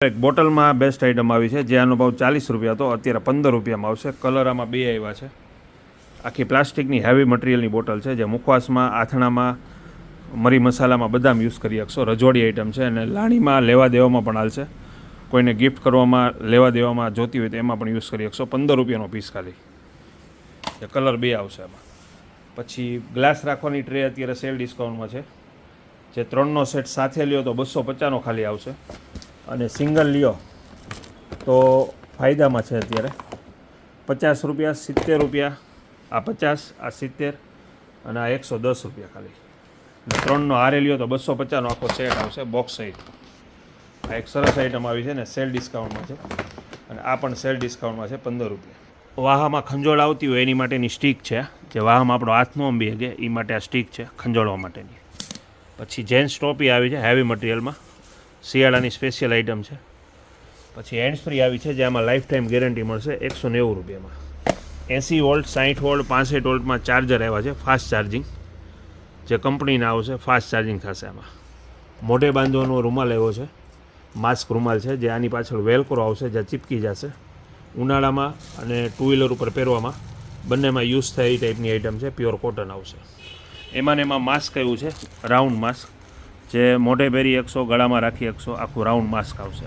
એક બોટલમાં best item આવી છે, જે આનો ભાવ 40 રૂપિયા હતો, અત્યારે 15 રૂપિયામાં આવશે. કલર આમાં બે આવ્યા છે. આખી પ્લાસ્ટિકની હેવી મટીરિયલની બોટલ છે, જે મુખવાસમાં, આથણામાં, મરી મસાલામાં બધામાં યુઝ કરી શકશો. રજવાડી આઇટમ છે અને લાણીમાં લેવા દેવામાં પણ હાલશે. કોઈને ગિફ્ટ કરવામાં, લેવા દેવામાં જોતી હોય તો એમાં પણ યુઝ કરી શકશો. 15 રૂપિયાનો પીસ ખાલી. એ કલર બે આવશે આમાં. પછી ગ્લાસ રાખવાની ટ્રે અત્યારે સેલ ડિસ્કાઉન્ટમાં છે, જે 3નો સેટ સાથે લ્યો તો 250નો ખાલી આવશે, અને સિંગલ લ્યો તો ફાયદામાં છે અત્યારે 50 રૂપિયા, 70 રૂપિયા, આ 50, આ 70 અને આ 110 રૂપિયા ખાલી. અને 3નો હારે લ્યો તો 250નો આખો સેટ આવશે બોક્સ સહિત. આ એક સરસ આઇટમ આવી છે ને, સેલ ડિસ્કાઉન્ટમાં છે, અને આ પણ સેલ ડિસ્કાઉન્ટમાં છે 15 રૂપિયા. વાહામાં ખંજોળ આવતી હોય એની માટેની સ્ટીક છે, જે વાહામાં આપણો હાથ ન અંબી શકે એ માટે આ સ્ટીક છે ખંજોળવા માટેની. પછી જેન્ટ્સ ટોપી આવી છે હેવી મટીરિયલમાં, શિયાળાની સ્પેશિયલ આઇટમ છે. પછી હેન્ડ્સ ફ્રી આવી છે, જે આમાં લાઈફ ટાઈમ ગેરંટી મળશે 190 રૂપિયામાં. 80 વોલ્ટ, 60 વોલ્ટ, 65 વોલ્ટમાં ચાર્જર આવ્યા છે, ફાસ્ટ ચાર્જિંગ, જે કંપનીના આવશે. ફાસ્ટ ચાર્જિંગ થશે આમાં. મોઢે બાંધવાનો રૂમાલ આવ્યો છે, માસ્ક રૂમાલ છે, જે આની પાછળ વેલક્રો આવશે, જે ચીપકી જશે. ઉનાળામાં અને 2 વ્હીલર ઉપર પહેરવામાં બંનેમાં યુઝ થાય એ ટાઈપની આઇટમ છે. પ્યોર કોટન આવશે. એમાં માસ્ક આવ્યું છે, રાઉન્ડ માસ્ક, જે મોઢે પહેરી શકશો, ગળામાં રાખી શકશો. આખું રાઉન્ડ માસ્ક આવશે.